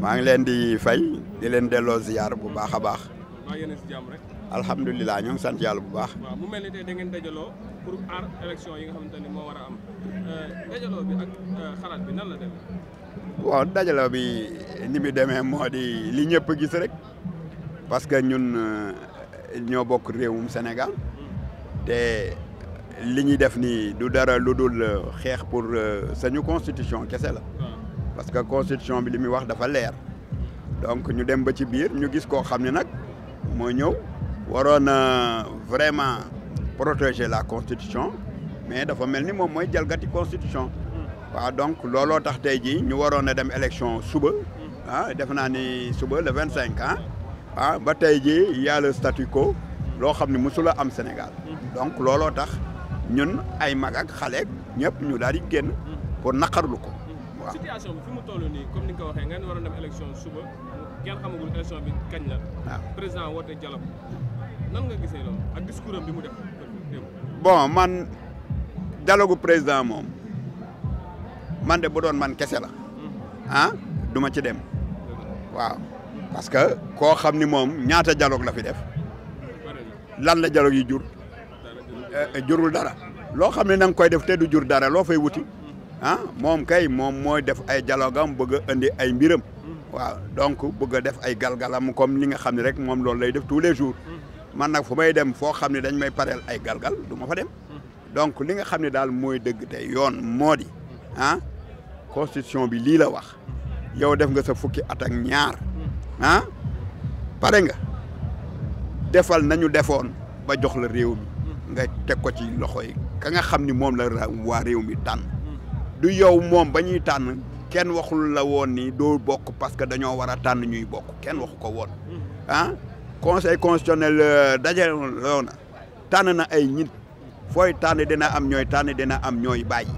maa ngi leen di fay di leen delloo ziar bu baax a baax. maa ngi si jàmm rek. alhamdulilah ñoo ngi sant yàlla bu baax. waaw mu mel ni tey da ngeen dajaloo pour aar élection yi nga xamante ni moo war a am dajaloo bi ak xalaat bi nan la demee. waaw dajaloo bi ni mu demee moo di li ñëpp gis rek parce que ñun ñoo bokk réewum Sénégal te li ñuy def nii du dara lu dul xeex pour sañu constitution kese la. parce que constitution bi li muy wax dafa leer donc ñu dem ba ci biir ñu gis koo xam ne nag moo ñëw waroon vraiment protéger la constitution mais dafa mel ni moom mooy jalgati constitution. waaw donc looloo tax tey jii ñu waroon a dem élection suba def naa ni suba le 25 ba tey jii y a le statu quo loo xam ne mosula am Sénégal. donc looloo tax ñun ay mag ak xale ñëpp ñu daal di génn pour naqarlu ko. waaw situation bi fi mu toll nii comme ni nga ko waxee ngeen war a dem élection suba kenn xamagul élection bi kañ la. waaw président woote dialogue nan nga gisee loolu ak discours am bi mu def. bon man dialogue président moom man de bu doon man kese la du ma ci dem waaw parce que koo xam ni moom ñaata dialogue la fi def lan la dialogue yi jur jurul dara loo xam ne na nga koy def te du jur dara loo fay wuti. moom kay moom mooy def ay dialogue am bëgg a indi ay mbiram waaw donc bëgg a def ay galgalam comme li nga xam ne rek moom loolu lay def tous les jours man nag fu may dem foo xam ne dañ may pareel ay galgal du ma fa dem donc li nga xam ne daal mooy dëgg tey yoon moo di constitution bi lii la wax yow def nga sa fukki at ak ñaar pare nga defal nañu defoon ba jox la réew mi nga teg ko ci loxo yi ka nga xam ni moom la waa réew mi tànn du yow moom ba ñuy tànn kenn waxul la woon ni doo bokk parce que dañoo war a tànn ñuy bokk kenn waxu ko woon conseil constitutionnel dajaloo na tànn na ay nit fooy tànn dina am ñooy tànn dina am ñooy bàyyi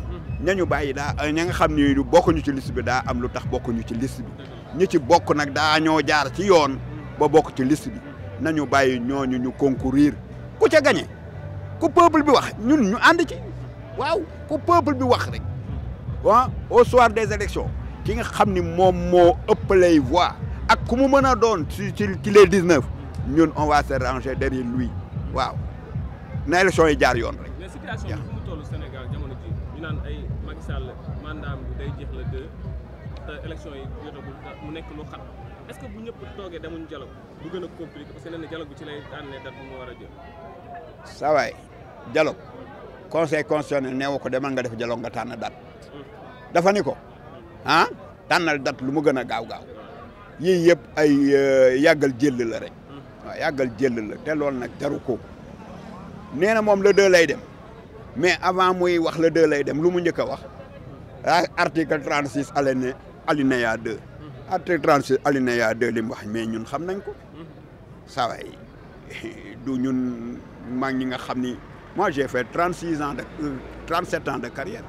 ñañu bàyyi daa ña nga xam ni bokkuñu ci liste bi daa am lu tax bokkuñu ci liste bi ñi ci bokk nag daa ñoo jaar ci yoon ba bokk ci liste bi nañu bàyyi ñooñu ñu concourir ku ca gañe ku peuple bi wax ñun ñu ànd ci waaw ku peuple bi wax rek au soir des élections ki nga xam ni moom moo ëpp lay voix ak ku mu mën a doon ci les 19 ñun on va se ranger derrière lui waaw na élection yi jaar yoon rek. mais situation bi fu mu toll Sénégal jamono ji ñu naan ay Macky Sall mandat bi day jeex le 2 te élection yi jotagul mu nekk lu xat est-ce que bu ñëpp toogee demuñ dialogue bu gën a compliqué parce que nee na dialogue bi ci lay tànnee date bu mu war a jël. saa waay dialogue conseil constitutionnel neewu ko demal nga def dialogue nga tànn date. dafa ni ko tànnal date lu mu gën a gaaw yii yëpp ay yàggal jël la rek waaw yàggal jël la te loolu nag jaru ko nee na moom le 2 lay dem mais avant muy wax le 2 lay dem lu mu njëkk a wax article 36 alinéa 2 article 36 alinéa 2 li mu wax mais ñun xam nañ ko saa waay du ñun mag ñi nga xam ni moi j'ai fait 37 ans de carrière.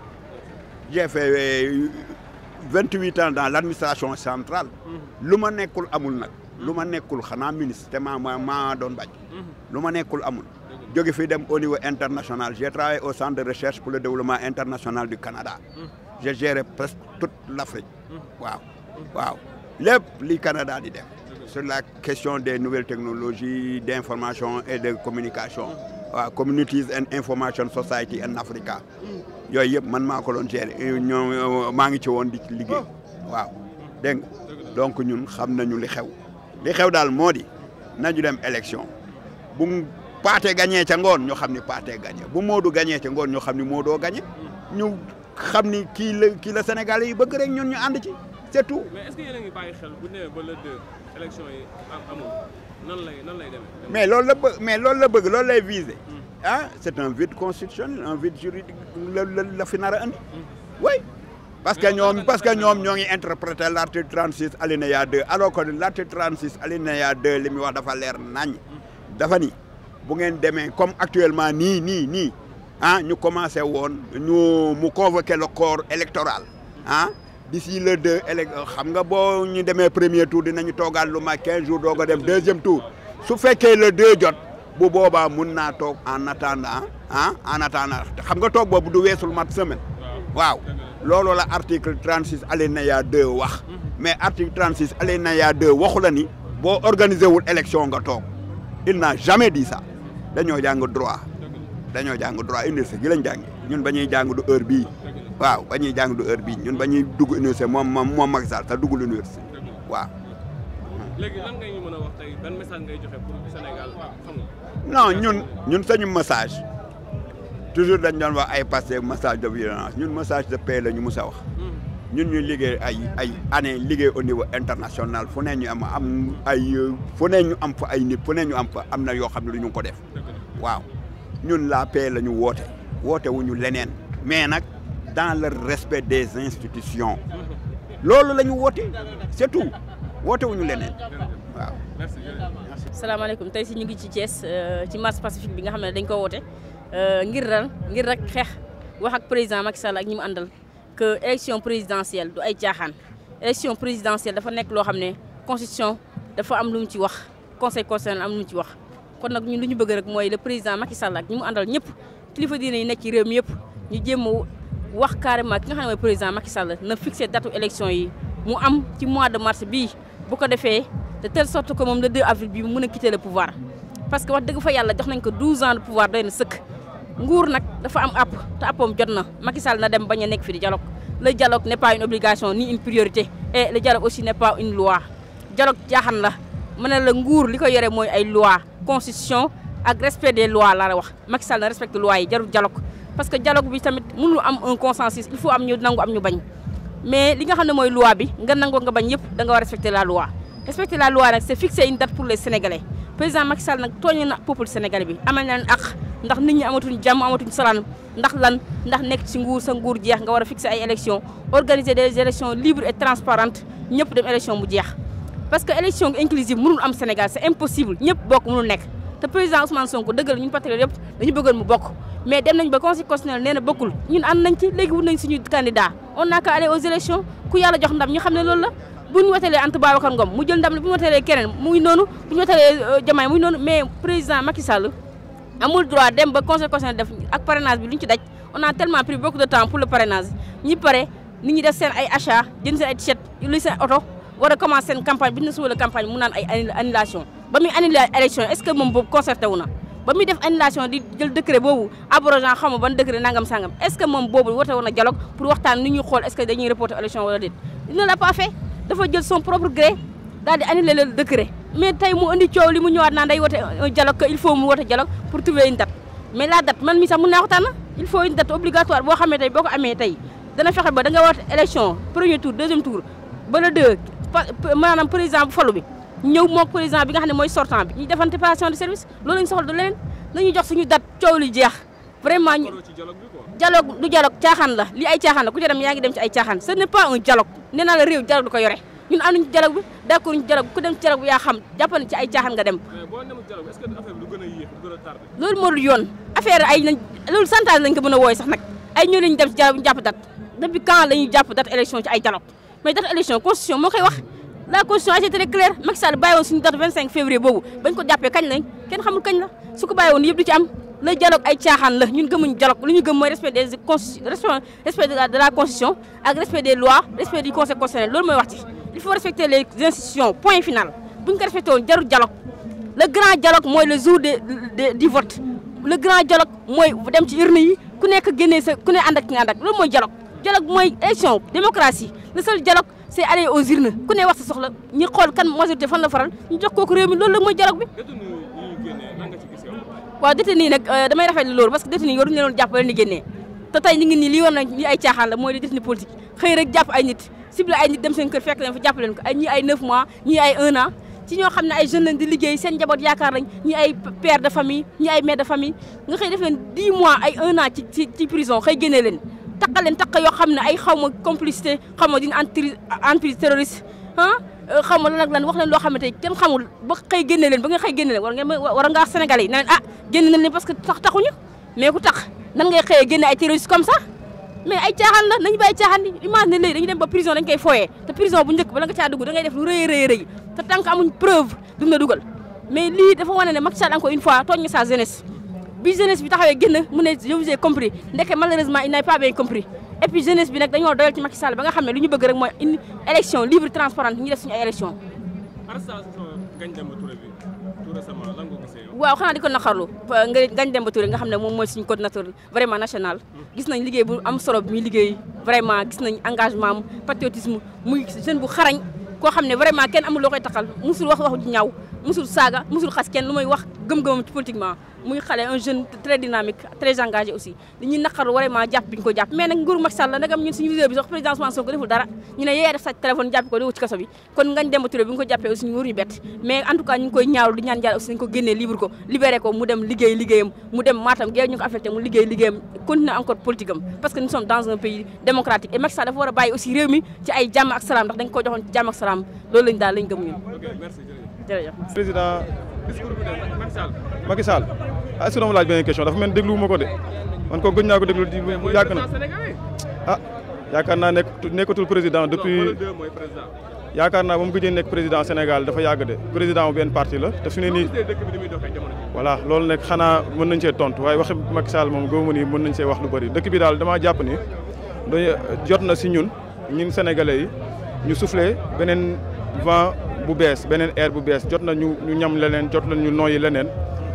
J'ai fait 28 ans dans l'administration centrale. lu ma nekkul amul nag. lu ma nekkul xanaa ministre te maa doon bañ. lu ma nekkul amul. jóge fi dem au niveau international j'ai travaillé au centre de recherche pour le développement international du Canada. j'ai géré presque toute l'Afrique. waaw lépp li Canada di def. sur la question des nouvelles technologies d'information et de communication. waaw Communities and Information Society in Africa. yooyu yëpp man maa ko doon gérer ñoom maa ngi ci woon di ci liggéey waaw dégg nga donc ñun xam nañu li xew daal moo di nañu dem élection bu Pathé gagné ca ngoon ñu xam ni Pathé gagné bu Modou gagné ca ngoon ñu xam ni Modou gagné ñu xam ni kii la Sénégalais yi bëgg rek ñun ñu ànd ci c'est tout. mais est-ce que yéen a ngi bàyyi xel bu nee ba le 2 élection yi amul nan lay demee. mais loolu la bëgg loolu lay viser. c'est un vide constitutionnel un vide juridique la fi nar a andi. oui parce que ñoom ñoo ngi interpréter l'article 36 alinéa 2 alors que l'article 36 alinéa 2 li muy wax dafa leer nañ dafa ni bu ngeen demee comme actuellement nii ñu commencé woon mu convoquer le corps électoral d'ici le 2 xam nga boo ñu demee premier tour dinañu toogaat lu ma 15 jours doog a dem deuxième tour su fekkee le 2 jot. bu boobaa mun naa toog en attendant xam nga toog boobu du weesul mat semaine waaw loolu la article 36 alinéa 2 wax mais article 36 alinéa 2 waxu la ni boo organisé wul élection nga toog il n'a jamais dit ça dañoo jàng droit université gi lañ jàngi ñun ba ñuy jàng du heure bii waaw ba ñuy jàng du heure bii ñun ba ñuy dugg université moom Macky Sall te duggul université waaw. léegi lan ngay mën a wax tey ban message ngay joxe pour Sénégal xam nga. non ñun sañu message toujours dañ doon wax ay passé message de violence ñun message de paix la ñu mus a wax. ñun ñu liggéey ay année liggéey au niveau international fu ne ñu am ay fu ne ñu am fa ay nit fu ne ñu am fa am na yoo xam ne du ñu ko def waaw ñun la paix la ñu woote wuñu leneen mais nag dans le respect des institutions loolu la ñu woote c'est tout woote wuñu leneen waaw. salaamaaleykum tey si ñu ngi ci Thiès ci marche pacifique bi nga xam ne dañ ko woote ngir rek xeex wax ak président Macky Sall ak ñi mu àndal que élection présidentielle du ay caaxaan élection présidentielle dafa nekk loo xam ne constitution dafa am lu mu ci wax conseil constitutionnel am lu mu ci wax kon nag ñun lu ñu bëgg rek mooy le président Macky Sall ak ñi mu àndal ñëpp kilifa diine yi nekk ci réew mi yëpp ñu jéem a wax carrément ki nga xam ne mooy président Macky Sall na fixé datu élection yi mu am ci mois de mars bii bu ko defee de telle sorte que moom le 2 avril bii mu mën a quitter le pouvoir parce que wax dëgg fa yàlla jox nañ ko 12 ans de pouvoir doy na sëkk nguur nag dafa am app te appam jot na Macky Sall na dem bañ a nekk fi di dialogue le dialogue n'est pas une obligation ni une priorité et le dialogue aussi n'est pas une loi dialogue jaaxan la mën na la nguur li ko yore mooy ay loi constitution ak respect des lois laa la wax Macky Sall na respecte loi yi jarul dialogue parce que dialogue bi tamit mënul am un consensus il faut am ñu nangu am ñu bañ mais li nga xam ne mooy loi bi nga nangoo nga bañ yëpp da nga war respecter la loi nag c'est fixer une date pour les Sénégalais président Macky Sall nag tooñ na peuple sénégalais bi amal na leen ak ndax nit ñi amatuñ jàmm amatuñ salaan ndax nekk ci nguur sa nguur jeex nga war a fixer ay élections organiser des élections libres et transparentes ñëpp dem élection bu jeex parce que élection inclusive mënul am Sénégal c'est impossible ñëpp bokk mënul nekk te président Ousmane Sonko dëggal ñun patriotes yëpp dañu bëggoon mu bokk mais dem nañ ba conseil constitutionnel nee na bokkul ñun ànd nañ ci léegi wut nañ suñu candidat on n'a qu'à aller aux élections ku yàlla jox ndam ñu xam ne loolu la bu ñu woteelee Anta Babacar Ngom mu jël ndam bu ñu woteelee keneen muy noonu bu ñu woteelee Diomaye muy noonu mais président Macky Sall amul droit dem ba conseil constitutionnel def ak parrainage bi lu ñu ci daj on a tellement pris beaucoup de temps pour le parrainage ñi pare nit ñi def seen ay achat jënd seen ay t-shirt lu seen oto war a commencer seen campagne bi ñu suba la campagne mu naan ay annulation ba muy annulé élection est-ce que moom boobu concerté wu na ba muy def annulation di jël décret boobu abrogeant xaw ma ban décret nangam sangam est-ce que moom boobu woote woon na dialogue pour waxtaan ni ñuy xool est-ce que dañuy reporter élection wala déet il ne l'a pas fait dafa jël son propre gré daal di annulé le décret mais tey mu indi coow li mu ñëwaat naan day woote un dialogue que il faut mu woote dialogue pour trouver une date mais la date man mi sax mën naa ko tànn il faut une date obligatoire boo xamee tey boo ko amee tey dana fexe ba da nga woote élection premier tour deuxième tour ba le 2 maanaam président bu falu bi ñëw mook président bi nga xam ne mooy sortant bi ñu defante passation de service loolu lañu soxla du leneen nañu jox suñu date coow li jeex vraiment dialogue du dialogue caaxaan la li ay caaxaan la ku ci dem yaa ngi dem ci ay caaxaan ce n'est pas un dialogue nee naa la réew dialogue du ko yore ñun ànduñu ci dialogue bi d'accord ñu dialogue ku dem ci dialogue bi yaa xam jàppal ci ay caaxaan nga dem loolu moo dul yoon affaire ay nañ loolu chantage lañ ko mën a wooye sax nag ay ñoo lañu dem ci dialogue ñu jàpp date depuis quand la ñuy jàpp date élection ci ay dialogue mais date élection constitution moo koy wax la constitution a été très claire Macky Sall bàyyi woon suñu date 25 février boobu bañ ko jàppee kañ lañ kenn xamul kañ la su ko bàyyi woon yëpp du ci am le dialogue ay caaxaan la ñun gëmuñ dialogue lu ñu gëm mooy respect des respect de la constitution ak respect des lois respect du conseil constitutionnel loolu mooy wax ci il faut respecter les institutions point final buñ ko respecté woon jarul dialogue le grand dialogue mooy le jour du vote le grand dialogue mooy dem ci urne yi ku nekk génnee sa ku ne ànd ak ki nga ànd ak loolu mooy dialogue mooy élection démocratie le seul dialogue c'est aller aux urnes ku ne wax sa soxla ñu xool kan majorité fan la faral ñu jox kooku réew mi loolu la mooy dialogue bi. waaw détenu yi nag damay rafetlu loolu parce que détenu yi waruñu leen jàpp leen di génnee te tey ñu ngi nii lii war nañ li ay caaxaan la mooy di détenu politique xëy rek jàpp ay nit ciblé ay nit dem seen kër fekk leen fa jàpp leen ko ay ñii ay 9 mois ñii ay 1 an ci ñoo xam ne ay jeunes lañ di liggéey seen njaboot yaakaar lañ ñii ay père de famille ñii ay mère de famille nga xëy def leen 10 mois ay 1 an ci prison xëy génnee leen taqal leen taq yoo xam ne ay xaw ma complicité xaw ma dina entreprise terroriste xaw ma lan ak lan wax leen loo xam ne tey kenn xamul ba xëy génne leen ba nga xëy génne leen war nga wax Sénégalais yi ne leen génne nañ leen parce que taxuñu mais ku tax nan ngay xëyee génne ay terroristes comme ça mais ay caaxaan la nañu bàyyi caaxaan yi imagine léegi dañu dem ba prison dañ koy fooyee te prison bu njëkk bala nga caa dugg da ngay def lu rëy te tant que amuñ preuve duñ la dugal mais lii dafa wane ne Macky Sall encore une fois tooñ na sa jeunesse bi jeunesse bi taxawee génn mu ne je vous ai compris ndeke malheureusement il n'a pas bien compris et puis jeunesse bi nag dañoo doyal ci Macky Sall ba nga xam ne lu ñu bëgg rek mooy une élection libre transparente ñu def suñu ay élection. arrestation Ngagne Demba Touré bi tout récemment lan nga ko gisee yow. waaw xanaa di ko naqarlu Ngagne Demba Touré nga xam ne moom mooy suñu coordinateur vraiment national. gis nañ liggéey bu am solo bi muy liggéey vraiment gis nañ engagement am patriotisme muy jeune bu xarañ koo xam ne vraiment kenn amul loo koy taxal musul wax waxu ñaaw musul saaga musul xas kenn lu may wax gëm-gëmam ci politiquement muy xale un jeune très dynamique très engagé aussi dañuy naqar vraiment jàpp bi ñu ko jàpp mais nag nguuru Macky Sall la ndagam ñun suñu leader bi sax président Ousmane Sonko deful dara ñu ne yee def sa téléphone jàpp ko di ci kaso bi kon Ngagne Demba Touré bi ñu ko jàppee aussi ñu waruñu bett mais en tout cas ñu ngi koy ñaawlu di ñaan Yàlla aussi dañu ko génnee libéré ko mu dem liggéey liggéeyam mu dem Matam géej ñu ko affecté mu liggéey liggéeyam continuer encore politique am parce que nous sommes dans un pays démocratique et Macky Sall dafa war a bàyyi aussi réew mi ci ay jàmm ak salaam ndax dañ ko joxoon ci jàmm ak salaam loolu lañ daal lañ gëm ñun jërëjëf président Macky Sall est-ce que dama laaj benn question dafa mel ni dégluwuma ko de man ko gëj naa ko déglu yàgg na ah yaakaar naa nekkatul président depuis yaakaar naa ba mu gëjee nekk président Sénégal dafa yàgg de président bu benn parti la te fi ne nii voilà loolu nag xanaa mën nañ see tontu waaye waxi Macky Sall moom gëwuma ni mën nañ see wax lu bëri dëkk bi daal damaa jàpp ni jot na si ñun sénégalais yi ñu soufflé beneen vent bu bees beneen air bu bees jot na ñu ñam leneen jot na ñu nooyi leneen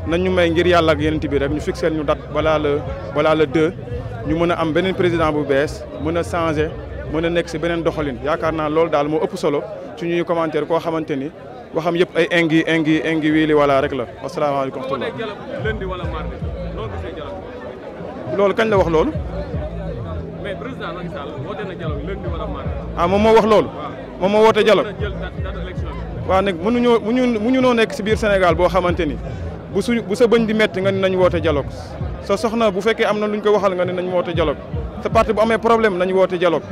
nañ ñu may ngir yàlla ak yeneen bi rek ñu fixeel ñu date balaa le 2 ñu mën a am beneen président bu bees mën a changé mën a nekk si beneen doxalin yaakaar naa loolu daal moo ëpp solo ci ñuy commentaire koo xamante ni waxam yëpp ay ingi wiili wala rek la asalaamaaleykum. loolu kañ la wax loolu. mais président Macky Sall woote na dialogue lundi wala mardi. ah moom moo wax loolu. moom moo woote dialogue. waaw nag mënuñoo nekk si biir Sénégal boo xamante ni bu sa bëñ di metti nga ni nañ woote dialogue sa soxna bu fekkee am na luñ ko waxal nga ni nañ woote dialogue sa parti bu amee problème nañ woote dialogue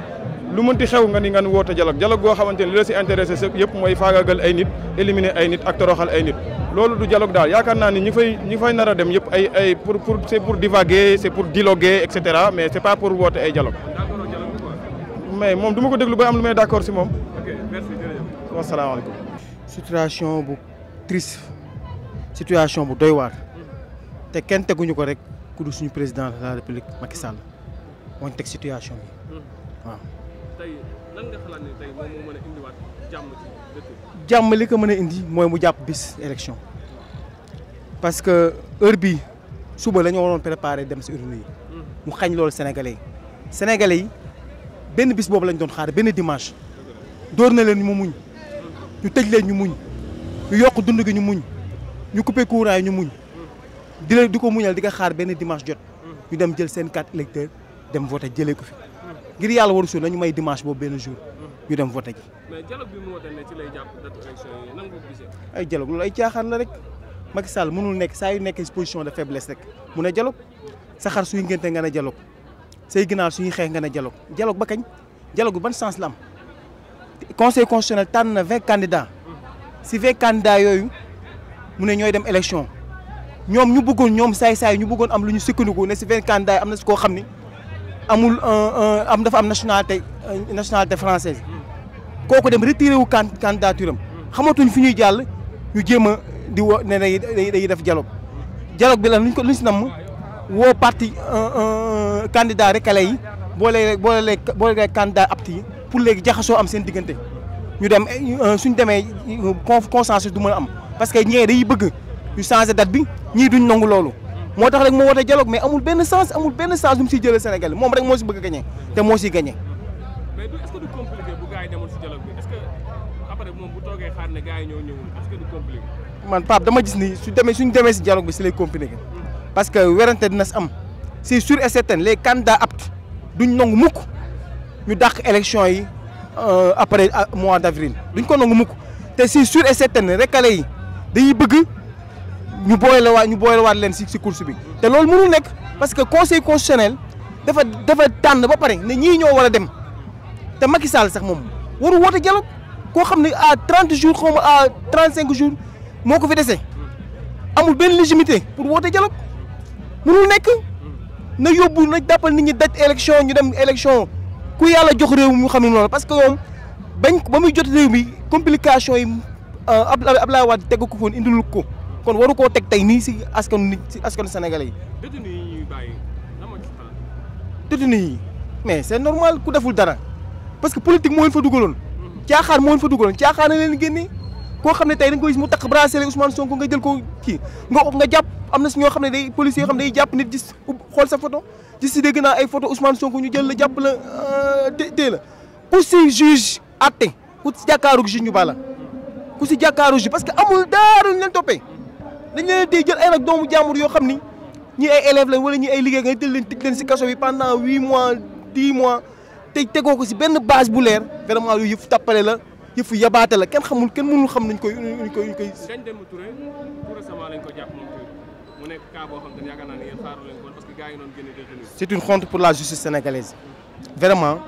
lu mënti xew nga ni nga woote dialogue boo xamante ni li la si intéressé sa yëpp mooy faagaagal ay nit éliminer ay nit ak toroxal ay nit loolu du dialogue daal yaakaar naa ni ñi fay nar a dem yëpp ay c'est pour divaguer c'est pour dialoguer et cetera mais c'est pas pour woote ay dialogue mais moom du ma ko déglu ba am lu may d'accord si moom. ok merci jërëjëf. wasalaamaaleykum. situation bu triste situation bu doy waar te kenn teguñu ko rek ku dul suñu président de la république Macky Sall moo ñu teg situation bi waaw. tey lan nga xalaat ni tey moom moo mën a indiwaat jàmm ci dëkk bi. jàmm li ko mën a indi mooy mu jàpp bis élection parce que heure bii suba la ñu waroon préparer dem si urne yi mu xañ loolu sénégalais yi benn bis boobu lañ doon xaar benn dimanche dóor na leen ñu muñ ñu tëj leen ñu muñ ñu yokk dund gi ñu muñ ñu coupé courant yi ñu muñ di ko muñal di ko xaar benn dimanche jot ñu dem jël seen carte électeur dem voté jëlee ko fi ngir yàlla waru suul nañu may dimanche boobu benn jour ñu dem voté ji. mais dialogue bi mu woote ne ci lay jàpp date élection yi nan nga ko gisee. ay dialogue loolu ay caaxaan la rek Macky Sall mënul nekk saa yu nekk ci position de faiblesse rek mu ne dialogue sa xar suy ngénte nga ne dialogue say ginaar suñuy xeex nga ne dialogue ba kañ dialogue ban sens la am conseil constitutionnel tànn na 20 candidats si 20 candidats yooyu mu ne ñooy dem élection ñoom ñu bëggoon ñoom saay-saay ñu bëggoon am lu ñu sukkandiku ne si 20 candidats yi am na si koo xam ni amul dafa am nationalité française kooku dem retiré wu candidature am xamatuñ fi ñuy jàll ñu jéem a di wo ne day def dialogue bi la luñ si namm woo parti candidat recalé yi boole candidat apte yi pour léegi jaxasoo am seen diggante ñu dem suñ demee consensus du mën a am parce que ñee day bëgg ñu changer date bi ñii duñ nangu loolu moo tax rek moo woote dialogue mais amul benn sens lu mu siy jëlee Sénégal moom rek moo si bëgg a gagné te moo siy gagné. mais est-ce que du compliqué bu gars yi demul si dialogue bi est-ce que après moom bu toogee xaar ne gars yi ñoo ñëwul est-ce que du compliqué. man Pape dama gis ni suñ demee si dialogue bi si lay compliqué parce que werante dina si am c'est sûr et certain les candidats aptes duñ nangu mukk ñu dàq élection yi après mois d'avril duñ ko nangu mukk te c'est sûr et certain recalé yi dañuy bëgg ñu boolewaat leen si course bi te loolu mënul nekk parce que conseil constitutionnel dafa tànn ba pare ne ñii ñoo war a dem te Macky Sall sax moom waru woote dialogue koo xam ne à 30 jours xaw ma à 35 jours moo ko fi dese amul benn légitimité pour woote dialogue mënul nekk na yóbbu na jàppal nit ñi date élection ñu dem élection ku yàlla jox réew mi mu xam ne noonu parce que moom ba muy jot réew mi complication yi Abdoulaye Wade teg ko foon indilul ko kon waru koo teg tey nii si askanu sénégalais yi. détenu yi ñuy bàyyi lan moo ci xalaat. détenu yi mais c'est normal ku deful dara parce que politique moo leen fa dugaloon caaxaan moo leen fa dugaloon caaxaan na leen génne koo xam ne tey da nga koy gis mu takk bracelet Ousmane Sonko nga jël ko kii nga jàpp am na si ñoo xam ne day policiers yoo xam ne day jàpp nit gis xool sa photo gis si dégg naa ay photo Ousmane Sonko ñu jël la jàpp la tee la ku si juge atte ku si jàkkaaru juge ñu bala ku si jàkkaaru juge parce que amul dara ñu leen toppee dañ leen tey jël ay nag doomu jàmbur yoo xam ni ñii ay élèves lañ wala ñii ay liggéey nga jël leen tëj leen si kaso bi pendant 8 mois 10 mois tey tegoo ko si benn base bu leer vraiment yooyu yëpp tappale la yëfu yabaate la kenn xamul kenn mënul xam nañ koy. Ngagne Demba Touré tout récemment lañ ko jàpp moom mu nekk cas boo xam ne yaakaar naa ne yéen xaaru leen ko parce que gars yi doon génne détenu. c'est une honte pour la justice sénégalaise vraiment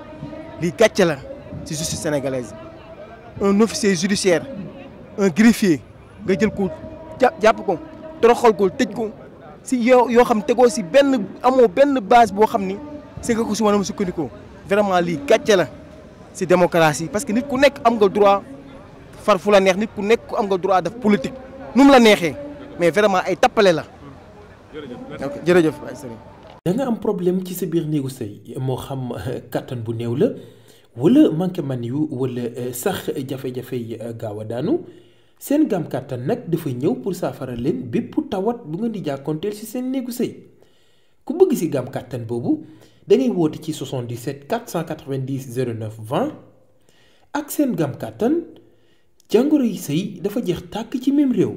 lii gàcce la ci justice sénégalaise un officier judiciaire un greffier nga jël ko jàpp ko toroxal ko tëj ko si yoo xam tegoo si benn amoo benn base boo xam ni c'est nga ko si mën a sukkandikoo vraiment lii gàcce la si démocratie parce que nit ku nekk am nga droit far fu la neex nit ku nekk am nga droit def politique nu mu la neexee mais vraiment ay tappale la. jërëjëf waay sëriñ. da nga am problème ci sa biir néegu sëy moo xam kattan bu néew la wala manqué man yu wala sax jafe-jafe yi gaaw a daanu seen gaam kattan nag dafa ñëw pour saafara leen bépp tawat bu nga di jàkkoonteel ci seen néegu sëy ku bëgg ci gaam kattan boobu da ngay woote ci 77 490 09 20 ak seen gaam kattan jàngoro yi sëy dafa jeex tàkk ci même réew.